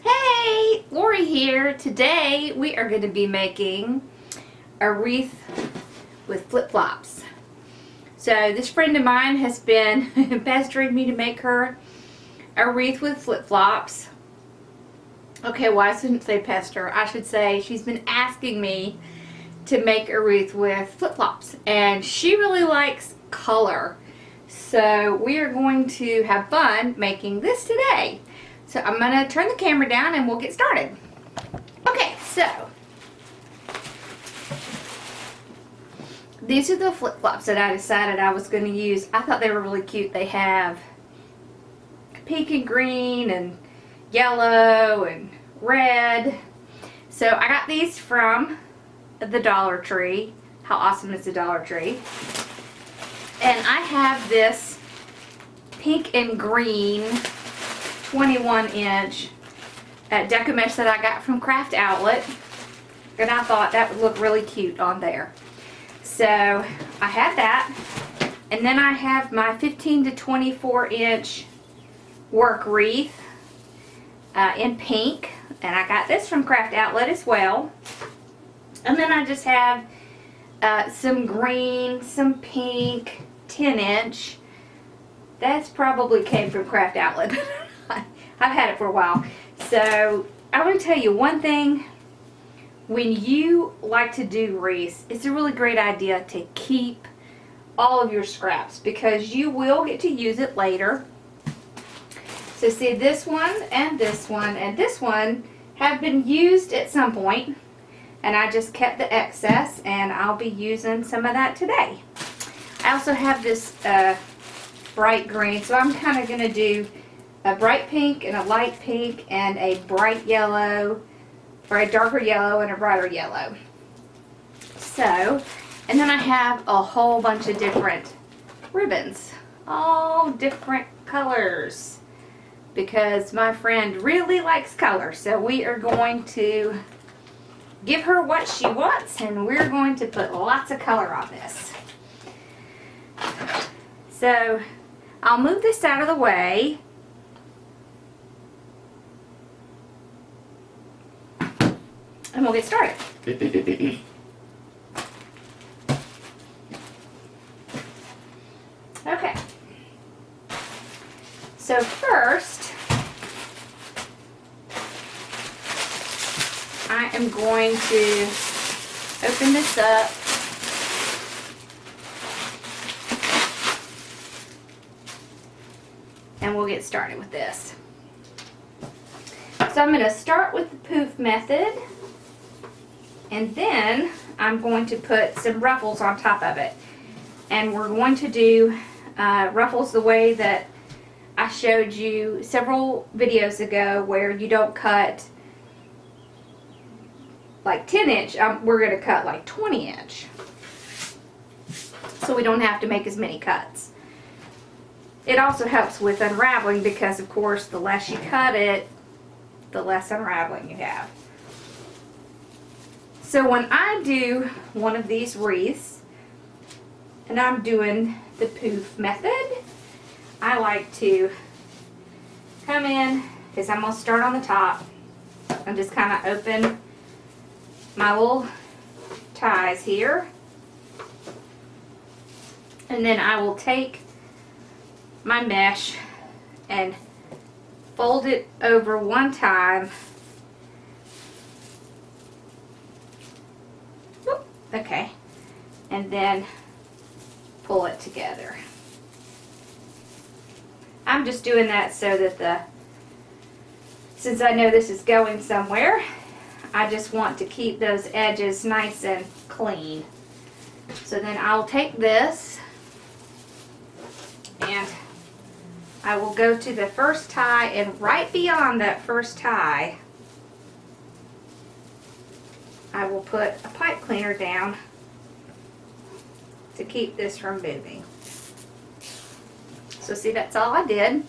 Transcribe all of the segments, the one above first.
Hey, Lori here. Today we are going to be making a wreath with flip-flops. So this friend of mine has been pestering me to make her a wreath with flip-flops. Okay, well, I shouldn't say pester. I should say she's been asking me to make a wreath with flip-flops, and she really likes color. So we are going to have fun making this today. So I'm going to turn the camera down and we'll get started. Okay, so these are the flip-flops that I decided I was going to use. I thought they were really cute. They have pink and green and yellow and red. So I got these from the Dollar Tree. How awesome is the Dollar Tree? And I have this pink and green 21-inch deco mesh that I got from Craft Outlet, and I thought that would look really cute on there. So I have that, and then I have my 15 to 24-inch work wreath in pink, and I got this from Craft Outlet as well. And then I just have some green, some pink, 10-inch. That's probably came from Craft Outlet. I've had it for a while. So I want to tell you one thing. When you like to do wreaths, it's a really great idea to keep all of your scraps because you will get to use it later. So see, this one and this one and this one have been used at some point, and I just kept the excess, and I'll be using some of that today. I also have this bright green, so I'm kind of going to do a bright pink and a light pink and a bright yellow, or a darker yellow and a brighter yellow. So, and then I have a whole bunch of different ribbons, all different colors, because my friend really likes color. So we are going to give her what she wants, and we're going to put lots of color on this. So I'll move this out of the way. And we'll get started. Okay. So first, I am going to open this up. And we'll get started with this. So I'm going to start with the poof method. And then I'm going to put some ruffles on top of it. And we're going to do ruffles the way that I showed you several videos ago, where you don't cut like 10-inch. We're going to cut like 20-inch. So we don't have to make as many cuts. It also helps with unraveling because, of course, the less you cut it, the less unraveling you have. So when I do one of these wreaths, and I'm doing the poof method, I like to come in, because I'm going to start on the top, and just kind of open my little ties here. And then I will take my mesh and fold it over one time. Okay, and then pull it together. I'm just doing that so that since I know this is going somewhere, I just want to keep those edges nice and clean. So then I'll take this and I will go to the first tie, and right beyond that first tie, I will put a pipe cleaner down to keep this from moving. So see, that's all I did.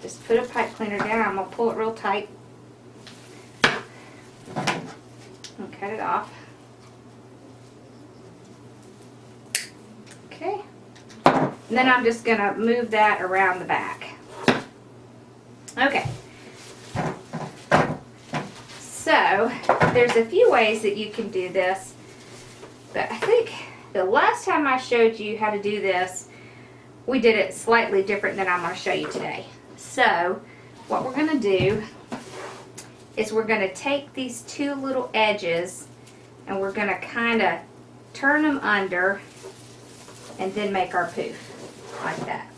Just put a pipe cleaner down. I'm going to pull it real tight and cut it off. Okay. And then I'm just going to move that around the back. Okay. So, there's a few ways that you can do this, but I think the last time I showed you how to do this, we did it slightly different than I'm going to show you today. So, what we're going to do is we're going to take these two little edges and we're going to kind of turn them under and then make our poof like that.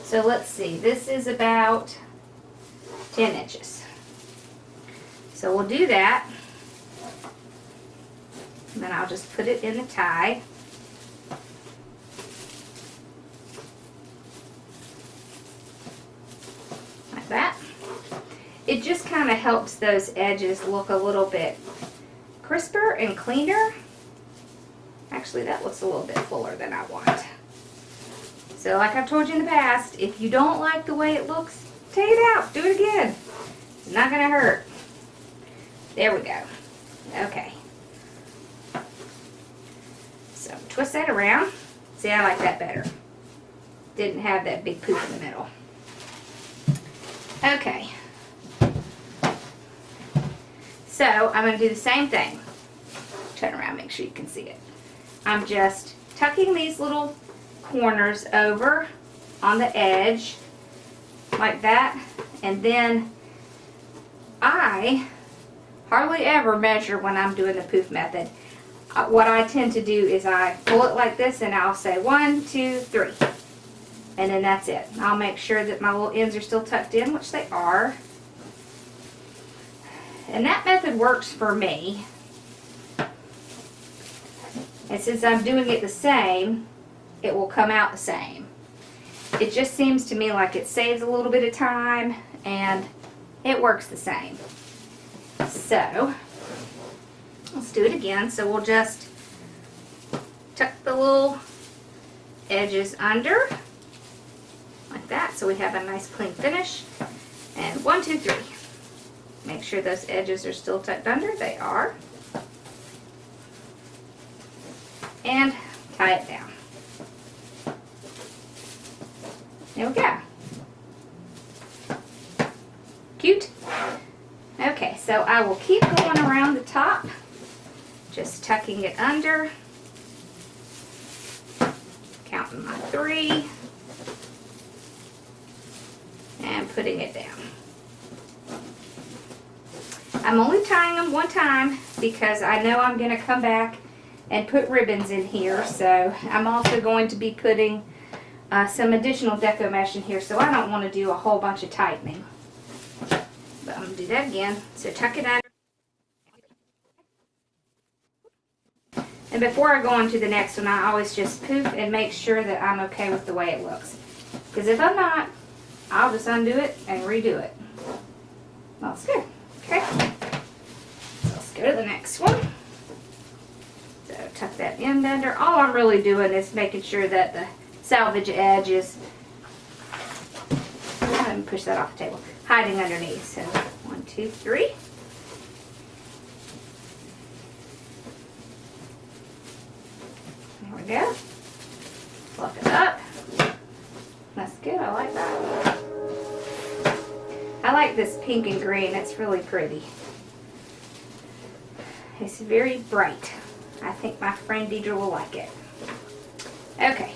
So let's see, this is about 10 inches. So we'll do that. And then I'll just put it in the tie. Like that. It just kind of helps those edges look a little bit crisper and cleaner. Actually, that looks a little bit fuller than I want. So like I've told you in the past, if you don't like the way it looks, take it out. Do it again. It's not going to hurt. There we go. Okay. So twist that around. See, I like that better. Didn't have that big poof in the middle. Okay. So I'm going to do the same thing. Turn around, make sure you can see it. I'm just tucking these little corners over on the edge like that, and then I hardly ever measure when I'm doing the poof method. What I tend to do is I pull it like this and I'll say 1, 2, 3, and then that's it. I'll make sure that my little ends are still tucked in, which they are, and that method works for me. And since I'm doing it the same, it will come out the same. It just seems to me like it saves a little bit of time and it works the same. So, let's do it again. So we'll just tuck the little edges under like that so we have a nice clean finish. And 1, 2, 3. Make sure those edges are still tucked under. They are. And tie it down. There we go. Cute. Okay, so I will keep going around the top, just tucking it under, counting my 3, and putting it down. I'm only tying them one time because I know I'm going to come back and put ribbons in here, so I'm also going to be putting some additional deco mesh in here, so I don't want to do a whole bunch of tightening. But I'm going to do that again. So tuck it under. And before I go on to the next one, I always just poof and make sure that I'm okay with the way it looks. Because if I'm not, I'll just undo it and redo it. That's good. Okay. So let's go to the next one. So tuck that end under. All I'm really doing is making sure that the salvage edge is, let me push that off the table, hiding underneath. So 1, 2, 3. There we go. Fluff it up. That's good. I like that. I like this pink and green. It's really pretty. It's very bright. I think my friend Deidre will like it. Okay.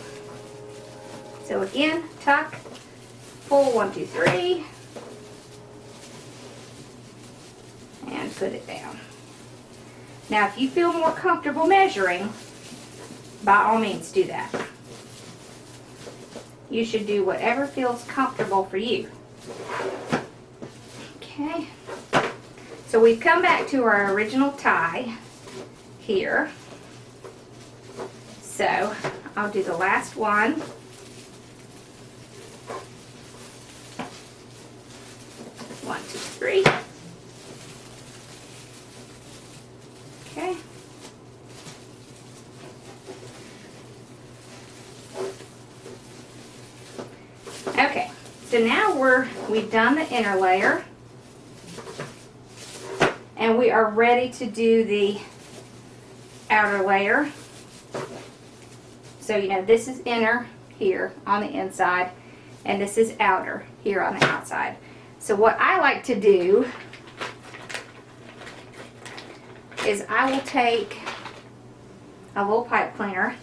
So again, tuck, pull 1, 2, 3, and put it down. Now, if you feel more comfortable measuring, by all means do that. You should do whatever feels comfortable for you. Okay. So we've come back to our original tie here. So I'll do the last one. 1, 2, 3. Okay. Okay. So now we've done the inner layer, and we are ready to do the outer layer. So, you know, this is inner here on the inside, and this is outer here on the outside. So what I like to do is I will take a little pipe cleaner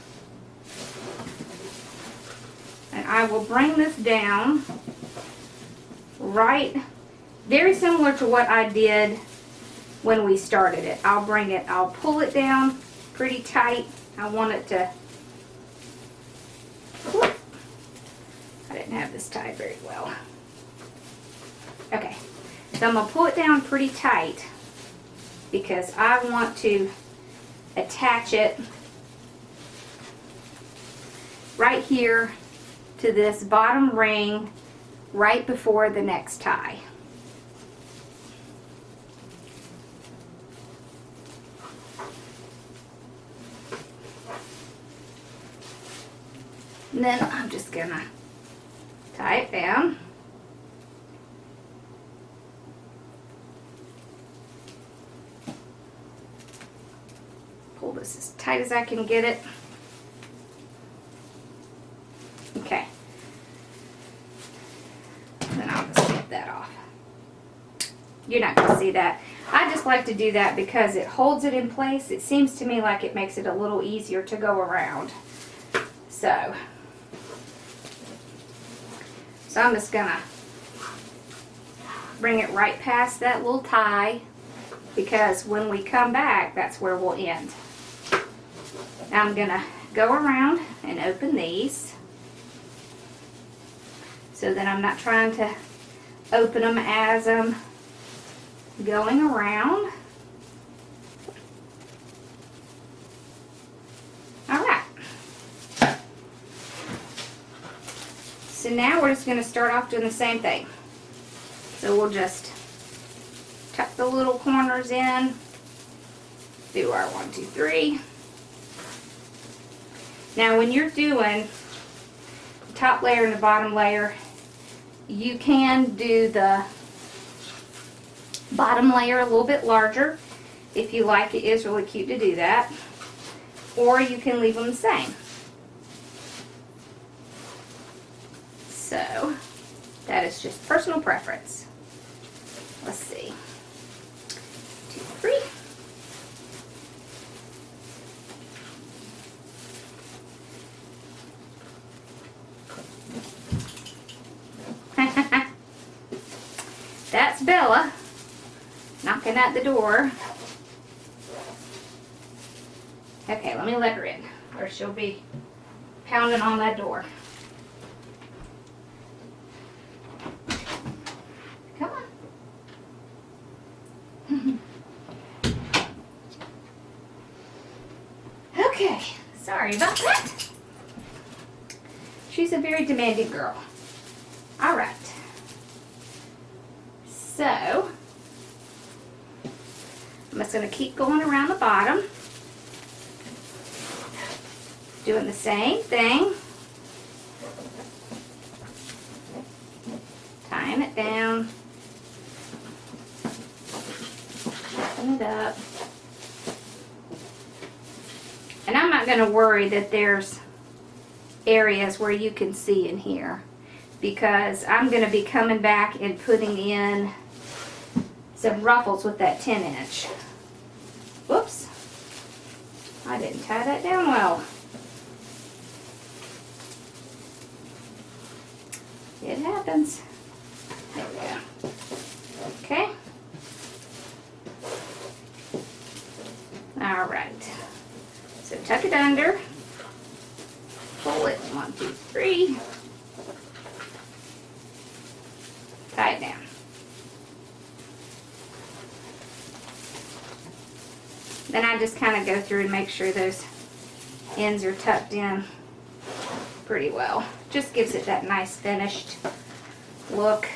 and I will bring this down right, very similar to what I did when we started it. I'll pull it down pretty tight. I want it to, I didn't have this tied very well. Okay, so I'm going to pull it down pretty tight because I want to attach it right here to this bottom ring right before the next tie. And then I'm just gonna tie it down. Pull this as tight as I can get it. Okay. Then I'll just get that off. You're not going to see that. I just like to do that because it holds it in place. It seems to me like it makes it a little easier to go around. So I'm just going to bring it right past that little tie because when we come back, that's where we'll end. Now I'm going to go around and open these so that I'm not trying to open them as I'm going around. Alright. So now we're just going to start off doing the same thing. So we'll just tuck the little corners in, do our 1, 2, 3. Now when you're doing the top layer and the bottom layer, you can do the bottom layer a little bit larger if you like. It is really cute to do that. Or you can leave them the same. So that is just personal preference. Let's see. 2, 3. That's Bella knocking at the door. Okay, let me let her in, or she'll be pounding on that door. Come on. Okay, sorry about that. She's a very demanding girl. All right. So, I'm just going to keep going around the bottom, doing the same thing, tying it down, open it up, and I'm not going to worry that there's areas where you can see in here because I'm going to be coming back and putting in some ruffles with that 10-inch. Whoops. I didn't tie that down well. It happens. There we go. Okay. Alright. So tuck it under. Pull it. 1, 2, 3. Tie it down. Then I just kind of go through and make sure those ends are tucked in pretty well. Just gives it that nice finished look.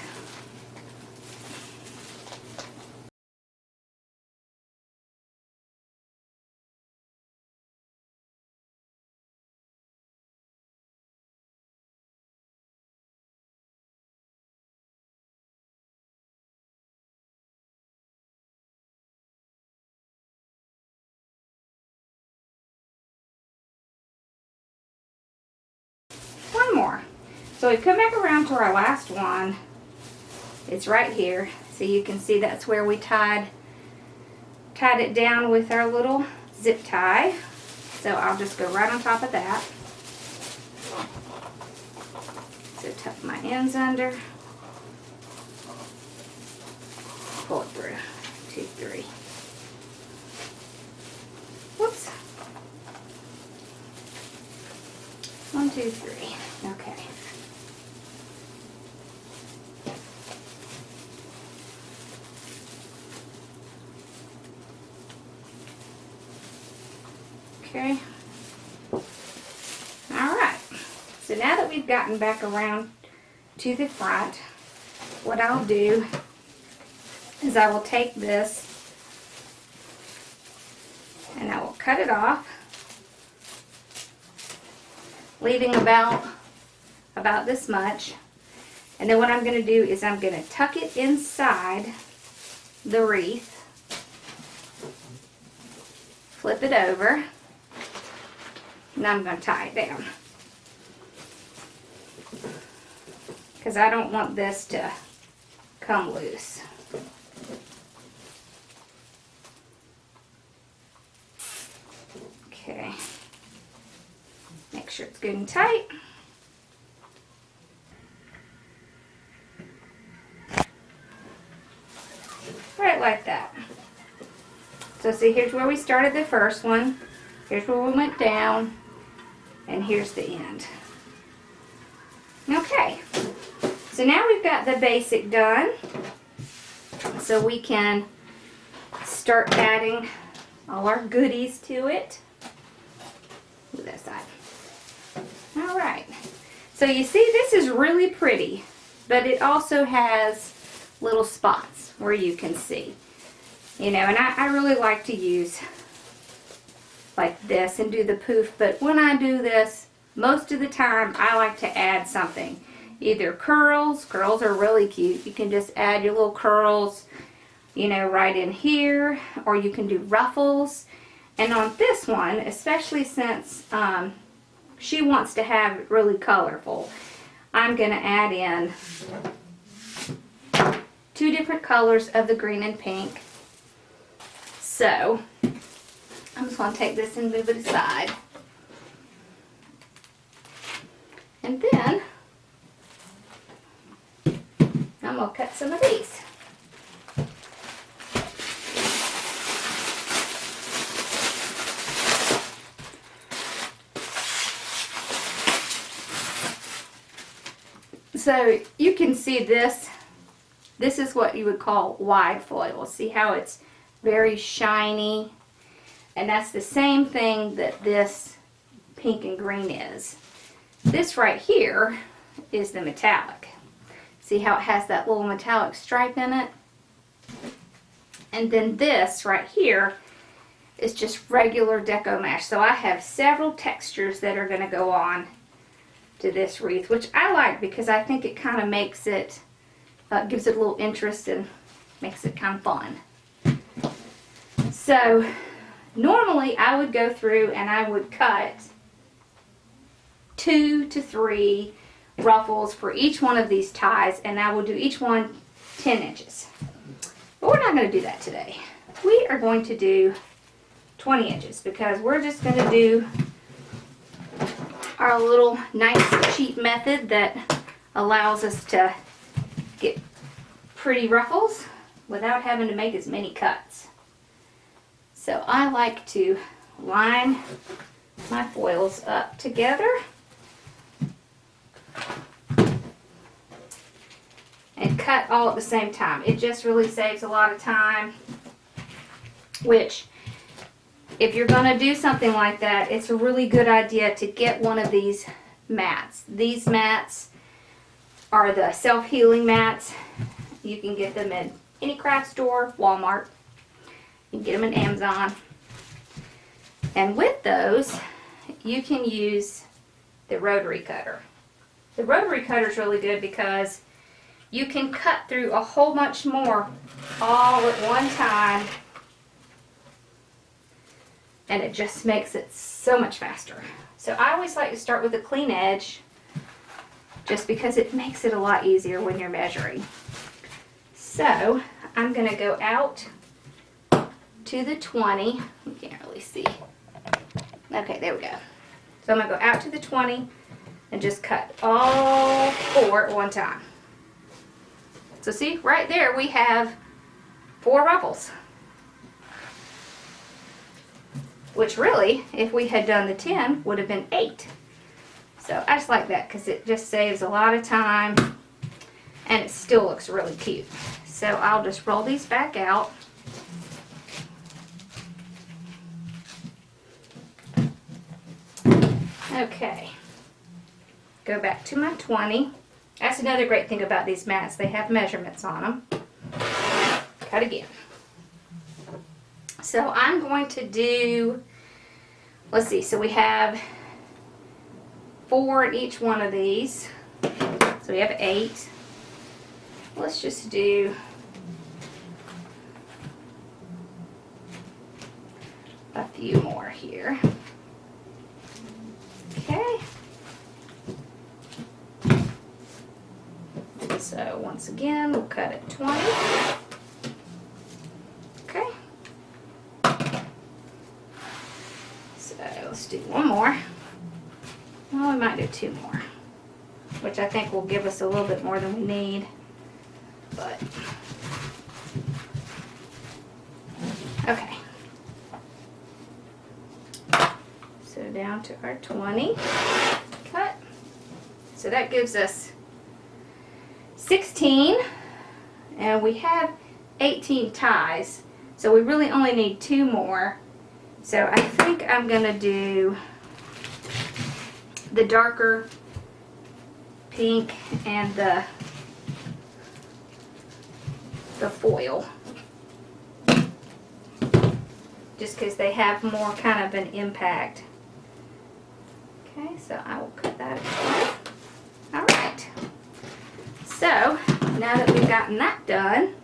one more. So we come back around to our last one. It's right here. So you can see that's where we tied it down with our little zip tie. So I'll just go right on top of that. So tuck my ends under. Pull it through. 2, 3. Whoops. 1, 2, 3. Okay. Okay. Alright. So now that we've gotten back around to the front, what I'll do is I will take this and I will cut it off, leaving about this much. And then what I'm going to do is I'm going to tuck it inside the wreath, flip it over, and I'm going to tie it down. Because I don't want this to come loose. Okay. Make sure it's good and tight. Right like that. So see, here's where we started the first one. Here's where we went down. And here's the end. Okay. So now we've got the basic done. So we can start adding all our goodies to it. To that side. Alright. So you see, this is really pretty, but it also has little spots where you can see. You know, and I really like to use like this and do the poof, but when I do this, most of the time I like to add something. Either curls. Curls are really cute. You can just add your little curls, you know, right in here, or you can do ruffles. And on this one, especially since she wants to have it really colorful, I'm going to add in 2 different colors of the green and pink. So I'm just going to take this and move it aside. And then I'm going to cut some of these. So you can see this. This is what you would call wide foil. See how it's very shiny? And that's the same thing that this pink and green is. This right here is the metallic. See how it has that little metallic stripe in it? And then this right here is just regular deco mesh. So I have several textures that are going to go on to this wreath, which I like because I think it kind of makes it, gives it a little interest and makes it kind of fun. So normally I would go through and I would cut 2 to 3 ruffles for each one of these ties, and I will do each one 10 inches. But we're not going to do that today. We are going to do 20 inches because we're just going to do our little nice cheap method that allows us to get pretty ruffles without having to make as many cuts. So I like to line my foils up together and cut all at the same time. It just really saves a lot of time, which if you're going to do something like that, it's a really good idea to get one of these mats. These mats are the self-healing mats. You can get them in any craft store, Walmart. You can get them in Amazon. And with those, you can use the rotary cutter. The rotary cutter is really good because you can cut through a whole bunch more all at one time, and it just makes it so much faster. So I always like to start with a clean edge just because it makes it a lot easier when you're measuring. So I'm going to go out to the 20. You can't really see. Okay, there we go. So I'm going to go out to the 20 and just cut all 4 at one time. So see, right there we have 4 ruffles. Which really, if we had done the 10, would have been 8. So I just like that because it just saves a lot of time and it still looks really cute. So I'll just roll these back out. Okay, go back to my 20. That's another great thing about these mats. They have measurements on them. Cut again. So I'm going to do, let's see, so we have 4 in each one of these. So we have 8. Let's just do a few more here. Okay. So once again, we'll cut at 20. Okay. So let's do one more. Well, we might do 2 more, which I think will give us a little bit more than we need. But okay. So down to our 20 cut. So that gives us 16, and we have 18 ties, so we really only need 2 more. So I think I'm gonna do the darker pink and the foil, just because they have more kind of an impact. Okay, so I will cut that at 20. All right. So, now that we've gotten that done,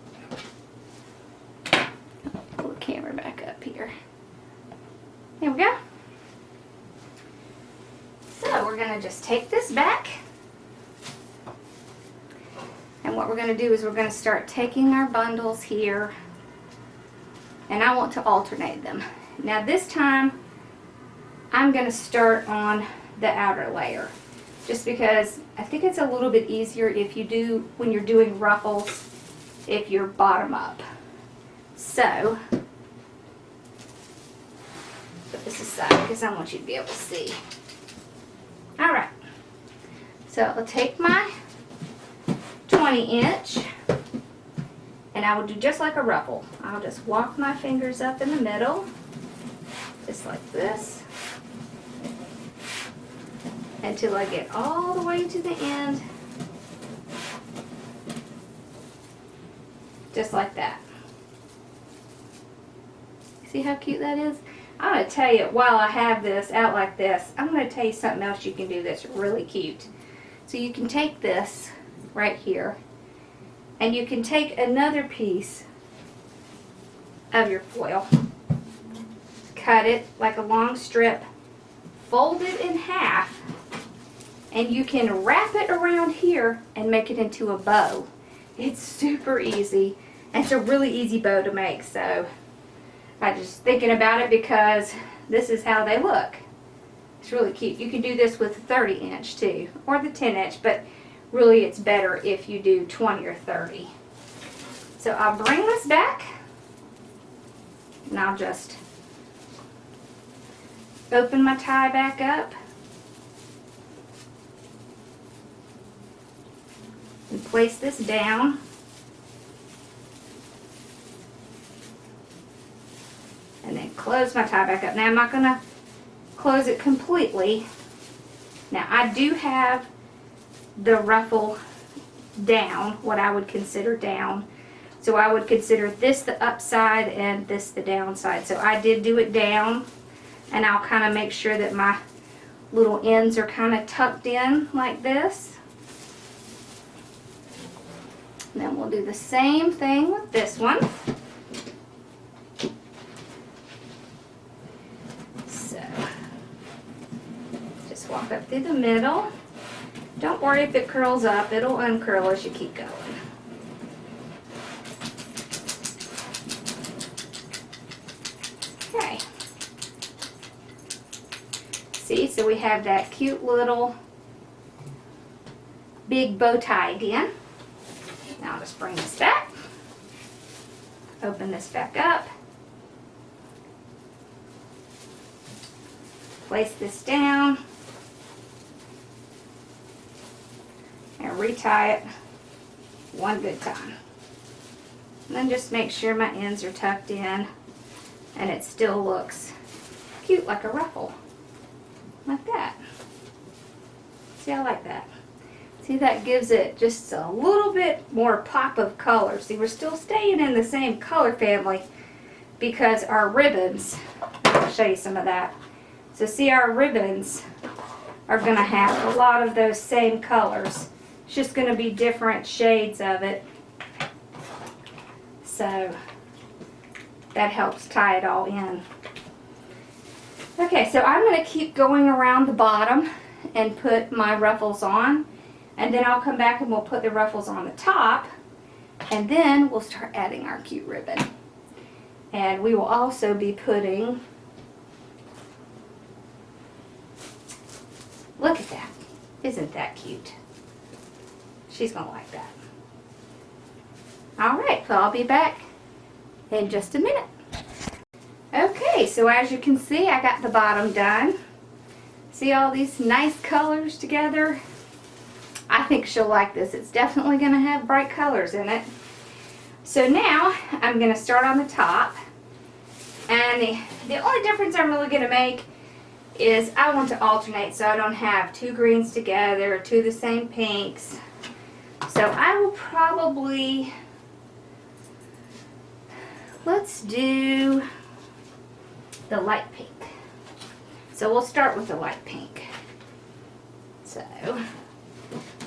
pull the camera back up here. There we go. So, we're going to just take this back. And what we're going to do is we're going to start taking our bundles here. And I want to alternate them. Now this time, I'm going to start on the outer layer. Just because I think it's a little bit easier if you do, when you're doing ruffles, if you're bottom up. So, put this aside because I want you to be able to see. Alright, so I'll take my 20-inch and I will do just like a ruffle. I'll just walk my fingers up in the middle, just like this, until I get all the way to the end, just like that. See how cute that is? I'm going to tell you, while I have this out like this, I'm going to tell you something else you can do that's really cute. So you can take this right here, and you can take another piece of your foil, cut it like a long strip, fold it in half, and you can wrap it around here and make it into a bow. It's super easy. And it's a really easy bow to make. So I'm just thinking about it because this is how they look. It's really cute. You can do this with a 30-inch too, or the 10-inch, but really it's better if you do 20 or 30. So I'll bring this back and I'll just open my tie back up. And place this down. And then close my tie back up. Now I'm not going to close it completely. Now I do have the ruffle down, what I would consider down. So I would consider this the upside and this the downside. So I did do it down, and I'll kind of make sure that my little ends are kind of tucked in like this. And then we'll do the same thing with this one. So, just walk up through the middle. Don't worry if it curls up, it'll uncurl as you keep going. Okay. See, so we have that cute little big bow tie again. Now I'll just bring this back. Open this back up. Place this down. And retie it one good time. And then just make sure my ends are tucked in and it still looks cute like a ruffle. Like that. See, I like that. See, that gives it just a little bit more pop of color. See, we're still staying in the same color family because our ribbons, I'll show you some of that. So see, our ribbons are going to have a lot of those same colors. It's just going to be different shades of it. So that helps tie it all in. Okay, so I'm going to keep going around the bottom and put my ruffles on. And then I'll come back and we'll put the ruffles on the top. And then we'll start adding our cute ribbon. And we will also be putting, look at that. Isn't that cute? She's going to like that. Alright, so I'll be back in just a minute. Okay, so as you can see, I got the bottom done. See all these nice colors together? I think she'll like this. It's definitely going to have bright colors in it. So now I'm going to start on the top. And the only difference I'm really going to make is I want to alternate so I don't have two greens together, two of the same pinks. So I will probably, let's do the light pink. So we'll start with the light pink. So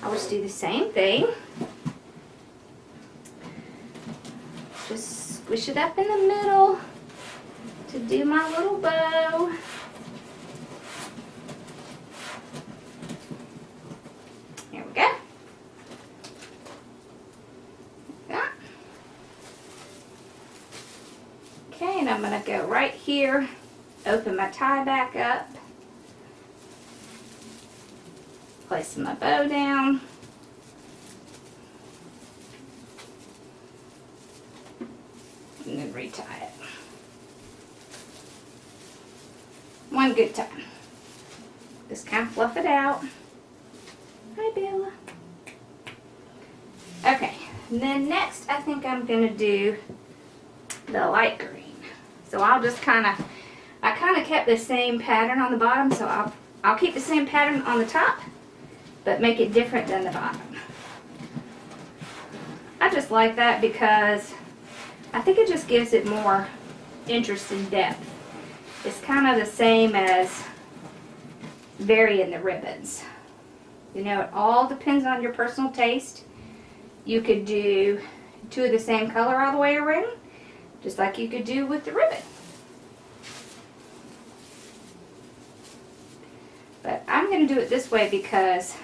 I'll just do the same thing. Just squish it up in the middle to do my little bow. Here we go. Okay, and I'm going to go right here, open my tie back up, place my bow down, and then retie it. One good time. Just kind of fluff it out. Hi, Bella. Okay, and then next I think I'm going to do the light green. So I'll just I kind of kept the same pattern on the bottom, so I'll keep the same pattern on the top, but make it different than the bottom. I just like that because I think it just gives it more interest and depth. It's kind of the same as varying the ribbons. You know, it all depends on your personal taste. You could do two of the same color all the way around, just like you could do with the ribbon. But I'm going to do it this way because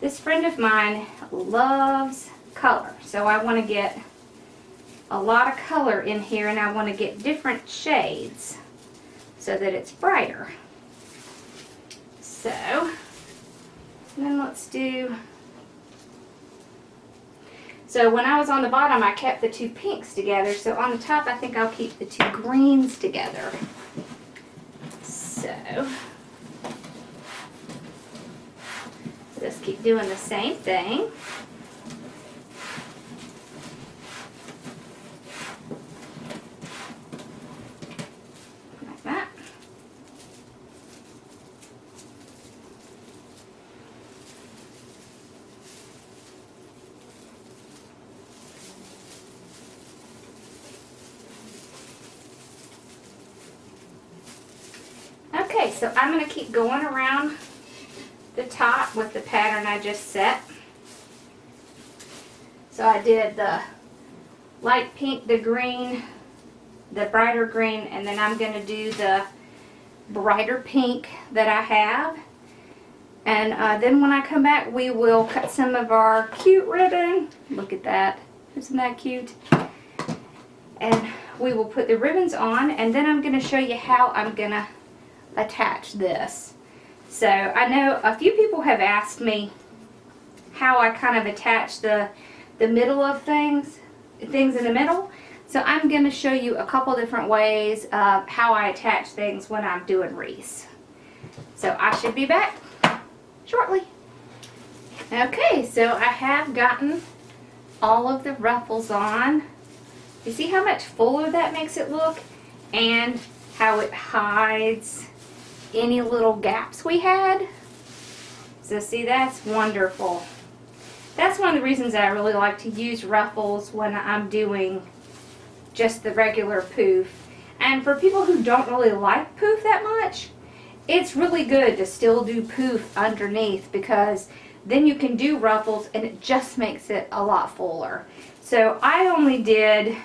this friend of mine loves color. So I want to get a lot of color in here, and I want to get different shades so that it's brighter. So then let's do, so when I was on the bottom I kept the two pinks together, so on the top I think I'll keep the two greens together. So just keep doing the same thing. Like that. Okay, so I'm going to keep going around the top with the pattern I just set. So I did the light pink, the green, the brighter green, and then I'm going to do the brighter pink that I have. And then when I come back, we will cut some of our cute ribbon. Look at that. Isn't that cute? And we will put the ribbons on, and then I'm going to show you how I'm going to attach this. So I know a few people have asked me how I kind of attach the middle of things in the middle. So I'm going to show you a couple different ways of how I attach things when I'm doing wreaths. So I should be back shortly. Okay, so I have gotten all of the ruffles on. You see how much fuller that makes it look, and how it hides any little gaps we had. So see, that's wonderful. That's one of the reasons I really like to use ruffles when I'm doing just the regular poof. And for people who don't really like poof that much, it's really good to still do poof underneath, because then you can do ruffles and it just makes it a lot fuller. So I only did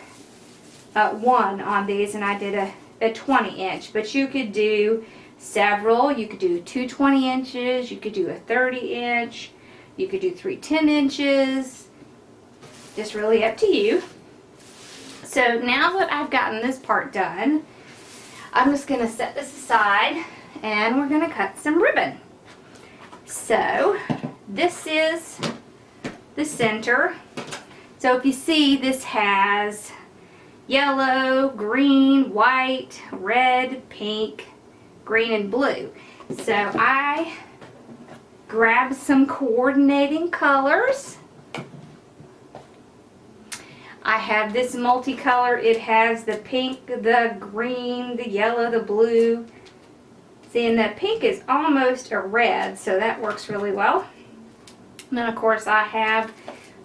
one on these, and I did a 20-inch, but you could do several. You could do 2 20-inches, you could do a 30-inch, you could do 3 10-inches, just really up to you. So now that I've gotten this part done, I'm just going to set this aside and we're going to cut some ribbon. So this is the center. So if you see, this has yellow, green, white, red, pink, green, and blue. So I grabbed some coordinating colors. I have this multicolor. It has the pink, the green, the yellow, the blue. See, and the pink is almost a red, so that works really well. And then of course I have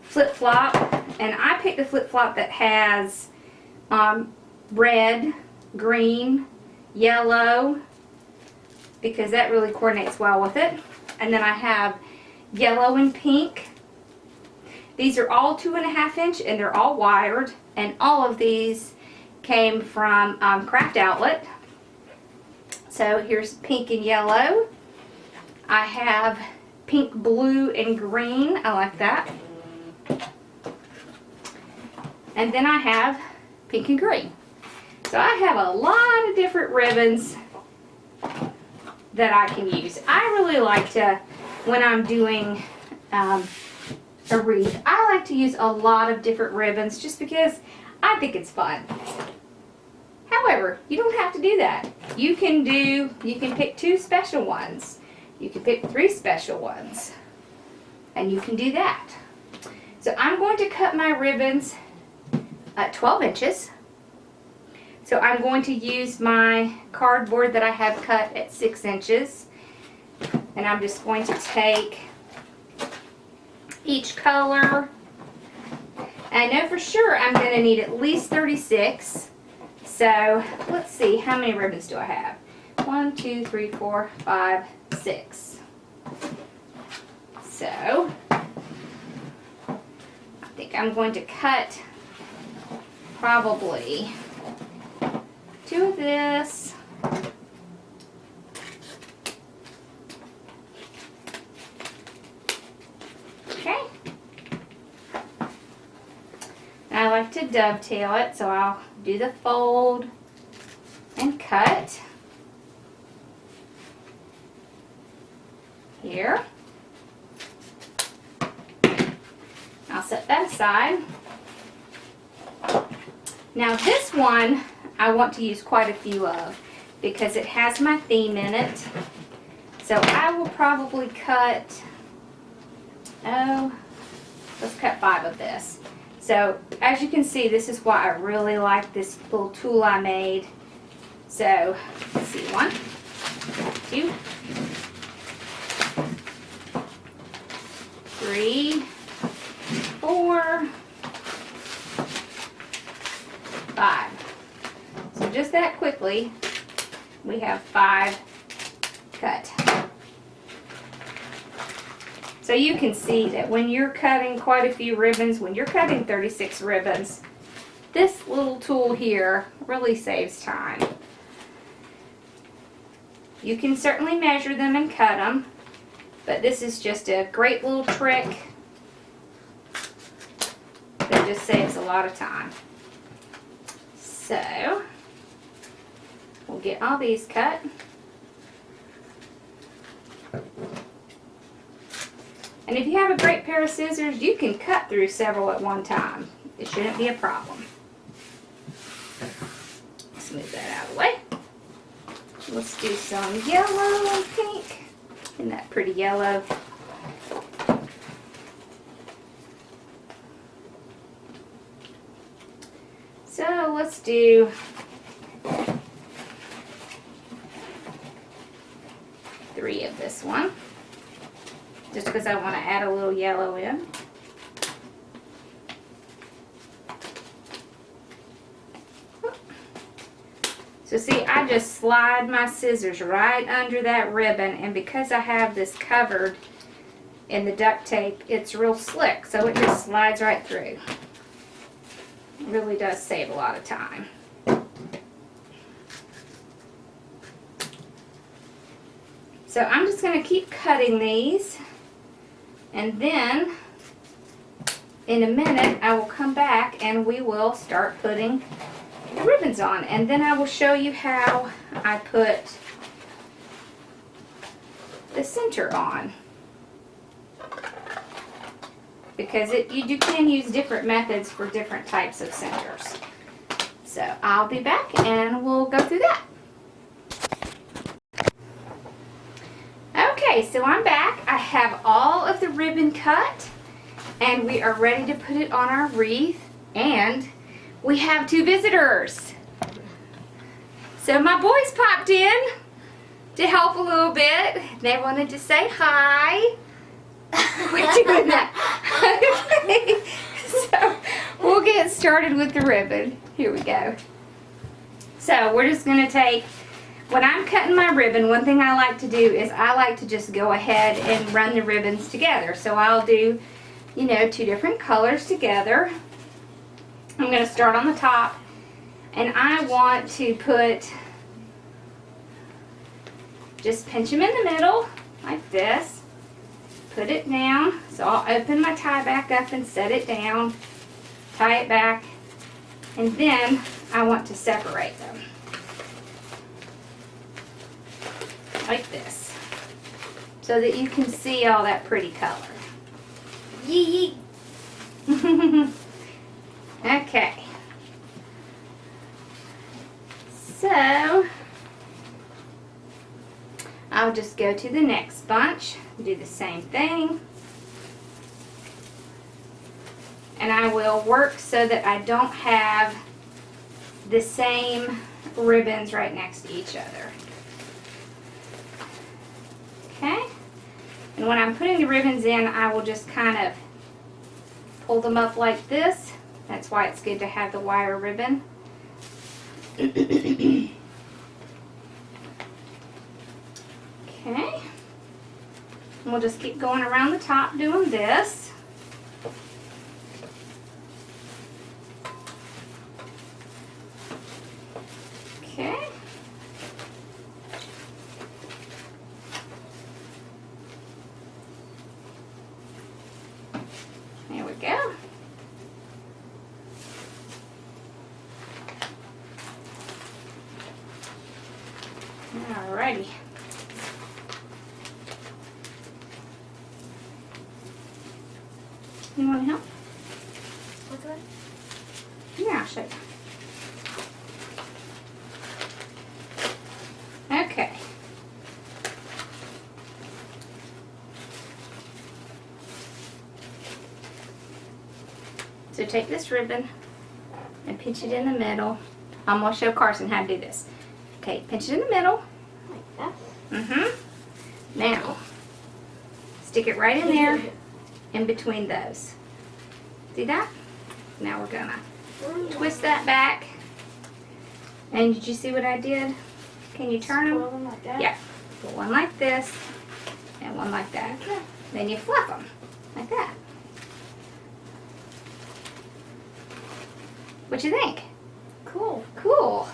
flip-flop, and I picked a flip-flop that has red, green, yellow, because that really coordinates well with it. And then I have yellow and pink. These are all 2.5 inch, and they're all wired, and all of these came from Craft Outlet. So here's pink and yellow. I have pink, blue, and green. I like that. And then I have pink and green. So I have a lot of different ribbons that I can use. I really like to, when I'm doing a wreath, I like to use a lot of different ribbons just because I think it's fun. However, you don't have to do that. You can pick 2 special ones. You can pick 3 special ones. And you can do that. So I'm going to cut my ribbons at 12 inches. So I'm going to use my cardboard that I have cut at 6 inches. And I'm just going to take each color. And I know for sure I'm going to need at least 36. So let's see, how many ribbons do I have? 1, 2, 3, 4, 5, 6. So I think I'm going to cut probably 2 of this. Okay. I like to dovetail it, so I'll do the fold and cut here. I'll set that aside. Now this one I want to use quite a few of because it has my theme in it. So I will probably cut, let's cut 5 of this. So as you can see, this is why I really like this little tool I made. So let's see, 1, 2, 3, 4, 5. So just that quickly, we have 5 cut. So you can see that when you're cutting quite a few ribbons, when you're cutting 36 ribbons, this little tool here really saves time. You can certainly measure them and cut them, But this is just a great little trick that just saves a lot of time. So, we'll get all these cut. And if you have a great pair of scissors, you can cut through several at one time. It shouldn't be a problem. Let's move that out of the way. Let's do some yellow and pink. Isn't that pretty yellow? So let's do three of this one. Just because I want to add a little yellow in. So see, I just slide my scissors right under that ribbon, and because I have this covered in the duct tape, it's real slick, so it just slides right through. It really does save a lot of time. So I'm just going to keep cutting these, and then in a minute I will come back and we will start putting the ribbons on, and then I will show you how I put the center on, because you can use different methods for different types of centers. So I'll be back and we'll go through that. Okay, so I'm back. I have all of the ribbon cut and we are ready to put it on our wreath, and we have two visitors. So my boys popped in to help a little bit. They wanted to say hi. We're doing that. Okay. So we'll get started with the ribbon. Here we go. So we're just going to take, when I'm cutting my ribbon, one thing I like to do is I like to just go ahead and run the ribbons together. So I'll do, you know, two different colors together. I'm going to start on the top, and I want to just pinch them in the middle like this, put it down. So I'll open my tie back up and set it down, tie it back, and then I want to separate them like this so that you can see all that pretty color. Yee yee. Okay, so I'll just go to the next bunch, do the same thing, and I will work so that I don't have the same ribbons right next to each other. Okay, and when I'm putting the ribbons in, I will just kind of pull them up like this. That's why it's good to have the wire ribbon. Okay. And we'll just keep going around the top doing this. Okay. There we go. Alrighty. You want to help? What's that? Yeah, I'll show you. Okay. So take this ribbon and pinch it in the middle. I'm going to show Carson how to do this. Okay, pinch it in the middle. Like that? Mm-hmm. Now, stick it right in there in between those. See that? Now we're gonna twist that back. And did you see what I did? Can you turn them? Like that? Yeah. Put one like this and one like that. Okay. Then you fluff them like that. What you think? Cool. Cool.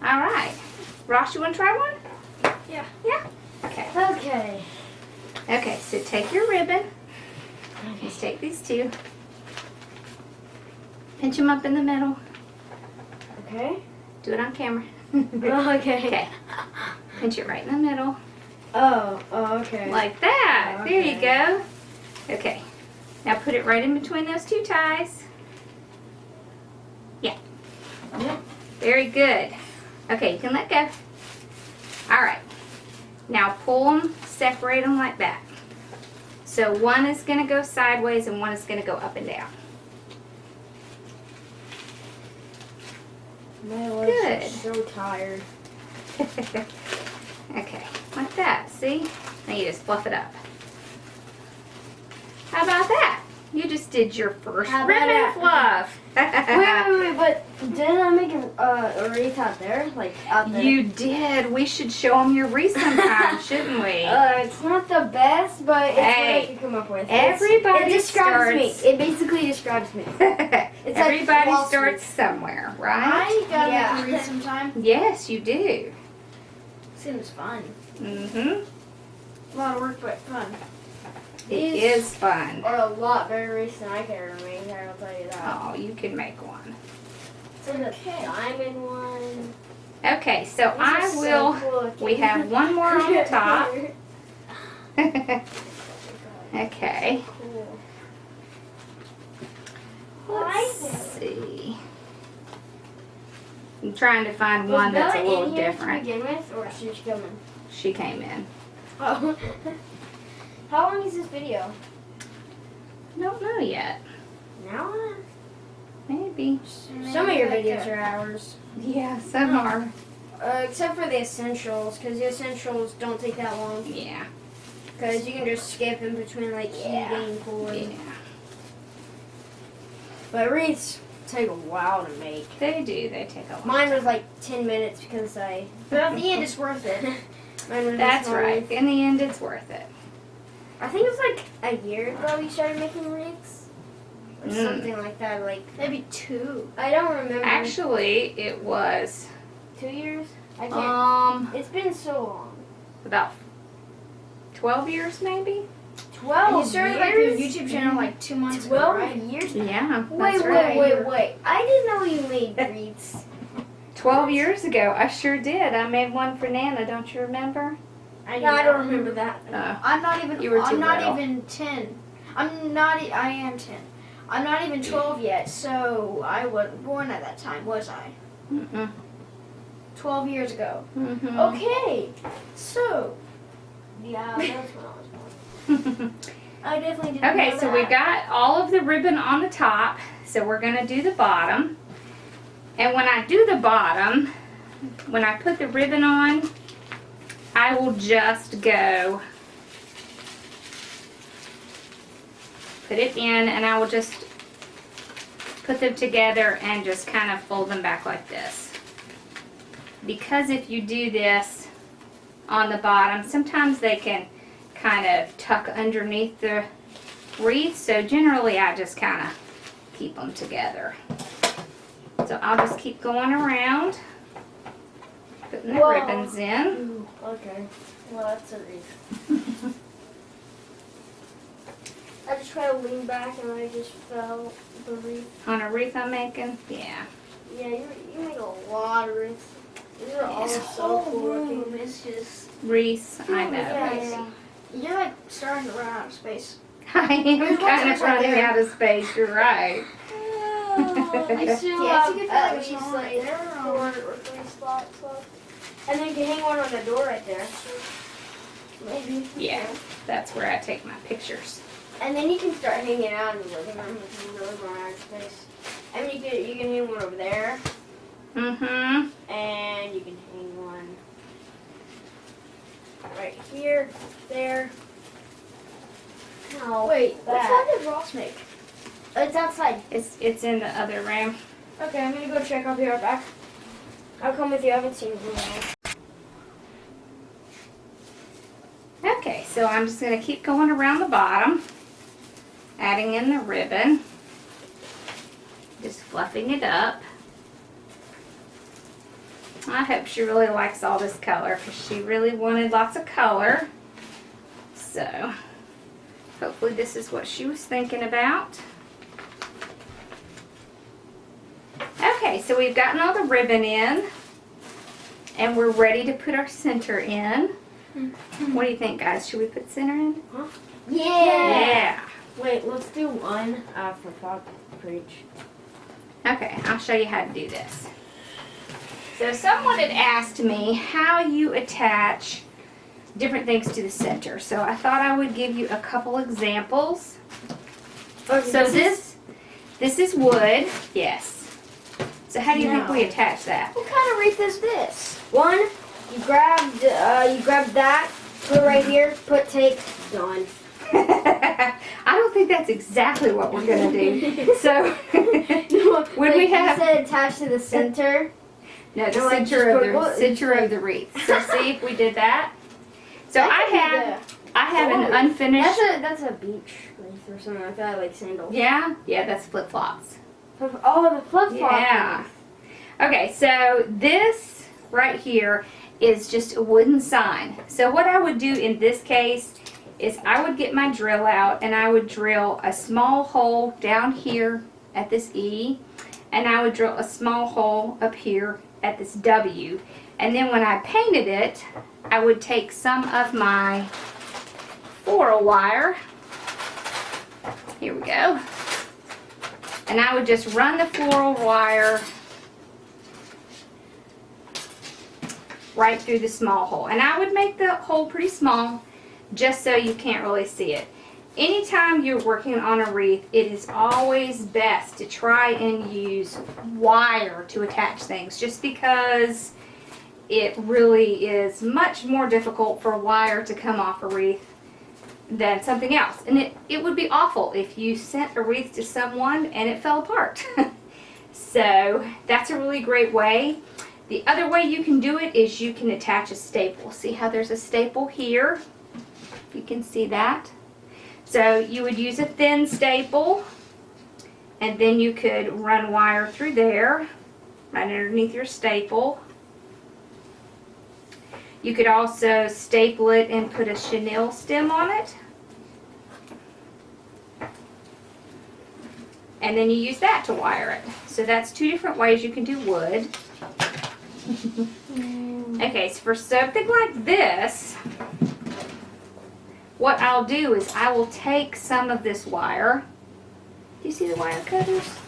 All right. Ross, you want to try one? Yeah. Yeah? Okay. Okay. Okay, so take your ribbon. Just take these two. Pinch them up in the middle. Okay. Do it on camera. Okay. Okay. Pinch it right in the middle. Oh, okay. Like that. Oh, There you okay. go. Okay. Now put it right in between those two ties. Yeah. Yep. Very good. Okay, you can let go. All right. Now pull them, separate them like that. So one is going to go sideways and one is going to go up and down. My legs Good. are so tired. Okay, like that, see? Now you just fluff it up. How about that? You just did your first How about ribbon that? fluff. Wait, but didn't I make a wreath out there? Like, out there? You did. We should show them your wreath sometime, shouldn't we? It's not the best, but it's Hey, what I can come up with. everybody it describes starts- me. It basically describes me. It's like Everybody Wall starts Street. somewhere, right? I gotta Yeah. make a wreath sometime. Yes, you do. Seems fun. Mm-hmm. A lot of work, but fun. It is fun. Or a lot better wreaths than I can make, I'll tell you that. Oh, you can make one. There's a diamond one. Okay, so These I are so will. cool looking. We have one more on the top. Okay. Cool. Let's see. I'm trying to find Was one that's a Bella little in here different. to begin with, or she's coming? She came in. Oh. How long is this video? I don't know yet. Now on? Maybe. Some of your videos are hours. Yeah, some are. Except for the essentials, because the essentials don't take that long. Yeah. Because you can just skip in between, like, Yeah. heating cord. Yeah. But wreaths take a while to make. They do. They take a lot. Mine was like 10 minutes because but at the end it's worth it. Mine was a That's small right. wreath. In the end, it's worth it. I think it was like a year ago we started making wreaths. Or Mm. something like that. Like, Maybe 2. I don't remember. Actually, it was 2 years? I can't. It's been so long. about 12 years maybe. 12 You started like your years? YouTube channel like 2 months ago, 12 right? years? Yeah. Wait, that's right. wait. I didn't know you made wreaths. 12 years ago, I sure did. I made one for Nana. Don't you remember? I don't remember that. I'm not even. You were too I'm not little. even 10. I'm not. I am 10. I'm not even 12 yet, so I wasn't born at that time, was I? Mm-mm. 12 years ago. Mm-hmm. Okay. So. Yeah, that's when I was born. I definitely didn't Okay, know so that. we got all of the ribbon on the top, so we're going to do the bottom. And when I do the bottom, when I put the ribbon on, I will just go put it in and I will just put them together and just kind of fold them back like this. Because if you do this on the bottom, sometimes they can kind of tuck underneath the wreath, so generally I just kind of keep them together. So I'll just keep going around, putting the Whoa. ribbons in. Ooh, okay. Well, that's a wreath. I just tried to lean back and I just fell the wreath. On a wreath I'm making, yeah. Yeah, you make a lot of wreaths. These are all This so whole cool room looking. is just. Wreaths, I know. Yeah. You're like starting to run out of space. I am There's one kind of space right running there. out of space, you're right. I still Yeah, have it's a good at thing least it's not like there. 4 or 3 spots left. And then you can hang one on the door right there. Maybe. Yeah, that's where I take my pictures. And then you can start hanging out in the living room if you really run out of space. I mean, you can hang one over there, Mm-hmm. and you can hang one right here, there. No, Wait, what that. sound did Ross make? It's outside. It's in the other room. Okay, I'm gonna go check. I'll be right back. I'll come with you. I haven't seen you in a while. Okay, so I'm just going to keep going around the bottom, adding in the ribbon, just fluffing it up. I hope she really likes all this color because she really wanted lots of color. So So hopefully this is what she was thinking about. Okay, so we've gotten all the ribbon in, and we're ready to put our center in. What do you think, guys? Should we put center in? Huh? Yeah. Wait, let's do one for Pop Preach. Okay, I'll show you how to do this. So someone had asked me how you attach different things to the center. So I thought I would give you a couple examples. Okay, So this is wood. Yes. So how do you think No. we attach that? What kind of wreath is this? one. You grabbed that. Put it right here. Put tape. Done. I don't think that's exactly what we're gonna do. So when Like we you have said attached to the center. no the No, like, center just of put the wood. center of the wreath. So see if we did that. So I have an Oh, unfinished. That's a beach wreath or something like that, like sandals. Yeah, that's flip flops. Oh, the flip flop. Yeah. Okay, so this right here is just a wooden sign. So what I would do in this case is I would get my drill out and I would drill a small hole down here at this E, and I would drill a small hole up here at this W. And then when I painted it, I would take some of my floral wire. Here we go. And I would just run the floral wire right through the small hole. And I would make the hole pretty small just so you can't really see it. Anytime you're working on a wreath, it is always best to try and use wire to attach things, just because it really is much more difficult for wire to come off a wreath than something else. And it would be awful if you sent a wreath to someone and it fell apart. So that's a really great way. The other way you can do it is you can attach a staple. See how there's a staple here? You can see that. So you would use a thin staple, and then you could run wire through there, right underneath your staple. You could also staple it and put a chenille stem on it. And then you use that to wire it. So that's two different ways you can do wood. Okay, so for something like this, what I'll do is I will take some of this wire. Do you see the wire cutters?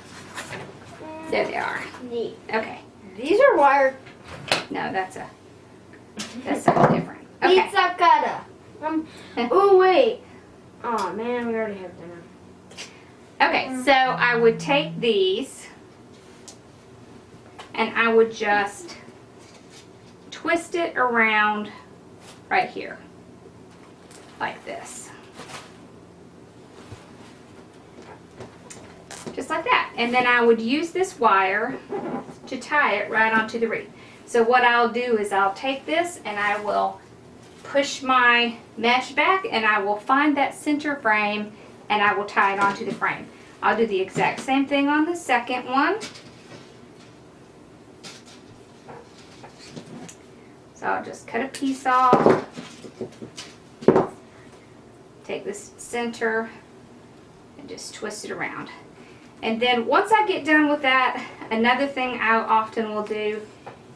There they are. Neat. Okay. These are wire. No, that's something different. Okay. Pizza cutter. Oh wait. Oh man, we already have dinner. Okay, so I would take these and I would just twist it around right here, like this. Just like that. And then I would use this wire to tie it right onto the wreath. So what I'll do is I'll take this and I will push my mesh back and I will find that center frame and I will tie it onto the frame. I'll do the exact same thing on the second one. So I'll just cut a piece off, take this center and just twist it around. And then once I get done with that, another thing I often will do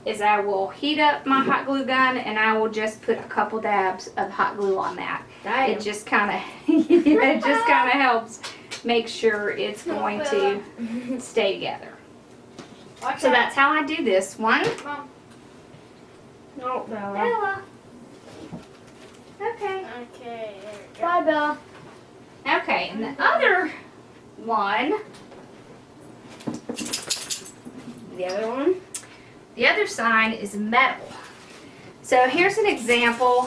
is I will heat up my hot glue gun and I will just put a couple dabs of hot glue on that. It just kind of it just kind of helps make sure it's going to stay together. So that's how I do this one. Mom. No, Bella. Bella. Okay. Okay, there we go. Bye, Bella. Okay, and the other one, The other one. the other sign is metal. So here's an example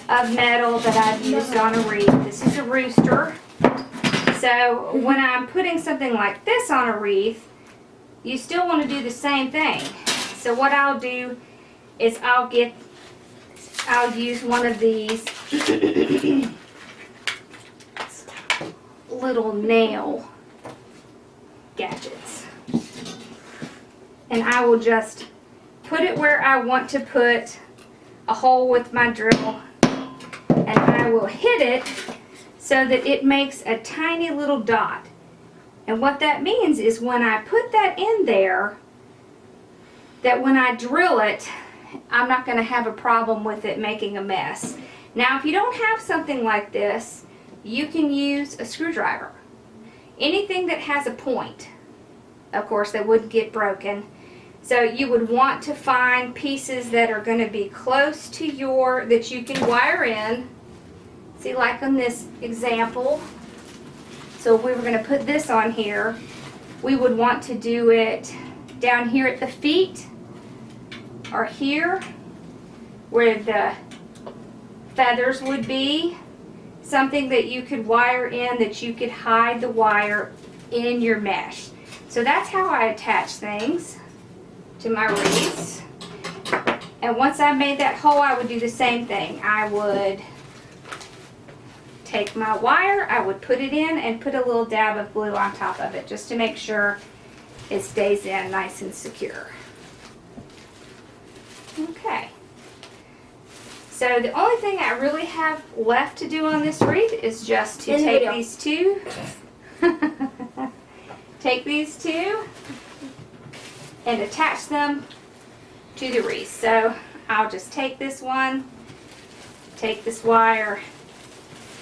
of metal that I've used on a wreath. This is a rooster. So when I'm putting something like this on a wreath, you still want to do the same thing. So what I'll do is I'll use one of these little nail gadgets. And I will just put it where I want to put a hole with my drill, I will hit it so that it makes a tiny little dot. And what that means is when I put that in there, that when I drill it, I'm not going to have a problem with it making a mess. Now, if you don't have something like this, you can use a screwdriver. Anything that has a point, of course, that wouldn't get broken. So you would want to find pieces that are going to be close to that you can wire in. See, like on this example. So if we were going to put this on here, we would want to do it down here at the feet, or here where the feathers would be. Something that you could wire in, that you could hide the wire in your mesh. So that's how I attach things to my wreaths. And once I made that hole, I would do the same thing. I would take my wire, I would put it in and put a little dab of glue on top of it just to make sure it stays in nice and secure. Okay. So the only thing I really have left to do on this wreath is just to take these two, and attach them to the wreath. So I'll just take this one, take this wire,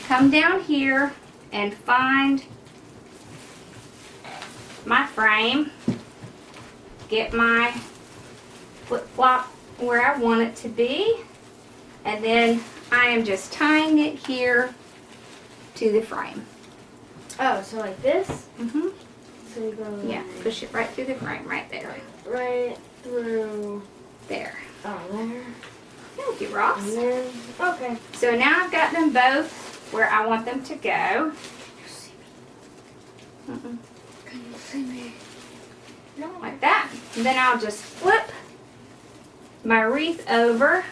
come down here and find my frame, get my flip-flop where I want it to be, and then I am just tying it here to the frame. Oh, so like this? Mm-hmm. So you go Yeah, push it right through the frame, right there. right through There. there. Thank you, Ross. And then, okay. So now I've got them both where I want them to go. Mm-mm. Can you see me? No, like that. And then I'll just flip my wreath over.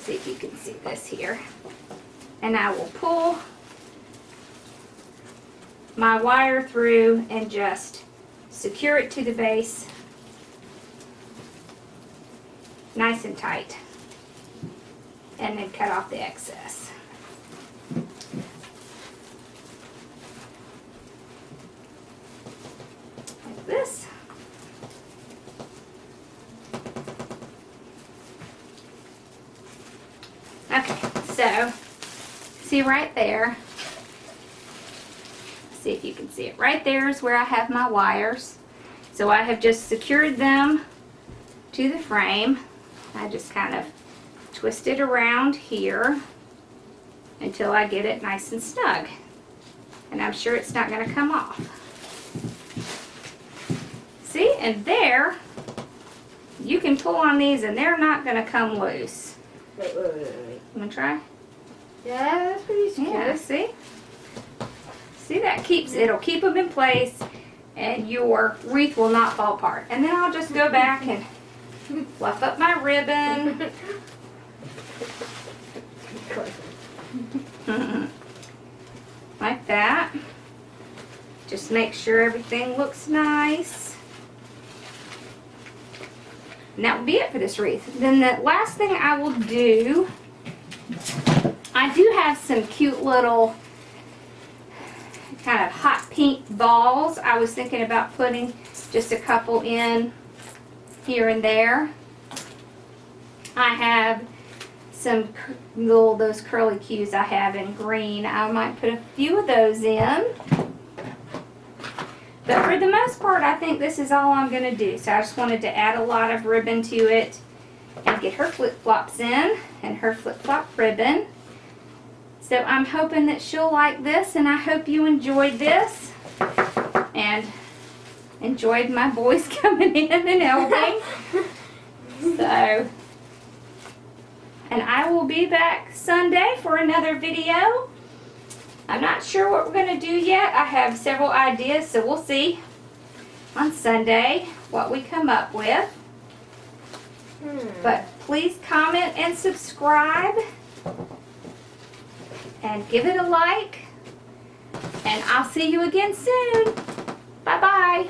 See if you can see this here. And I will pull my wire through and just secure it to the base nice and tight. And then cut off the excess. Like this. Okay, so see right there, see if you can see it. Right there is where I have my wires. So I have just secured them to the frame. I just kind of twist it around here until I get it nice and snug. And I'm sure it's not going to come off. See, and there, you can pull on these and they're not going to come loose. Wait. You want to try? Yeah, that's pretty secure. Yeah, see? See, that it'll keep them in place and your wreath will not fall apart. And then I'll just go back and fluff up my ribbon. Like that. Just make sure everything looks nice. And that will be it for this wreath. Then the last thing I will do, I do have some cute little kind of hot pink balls. I was thinking about putting just a couple in here and there. I have some those curly cues I have in green. I might put a few of those in. But for the most part, I think this is all I'm going to do. So I just wanted to add a lot of ribbon to it and get her flip-flops in and her flip-flop ribbon. So I'm hoping that she'll like this, and I hope you enjoyed this and enjoyed my boys coming in and helping. So, and I will be back Sunday for another video. I'm not sure what we're going to do yet. I have several ideas, so we'll see on Sunday what we come up with. But please comment and subscribe and give it a like. And I'll see you again soon. Bye-bye.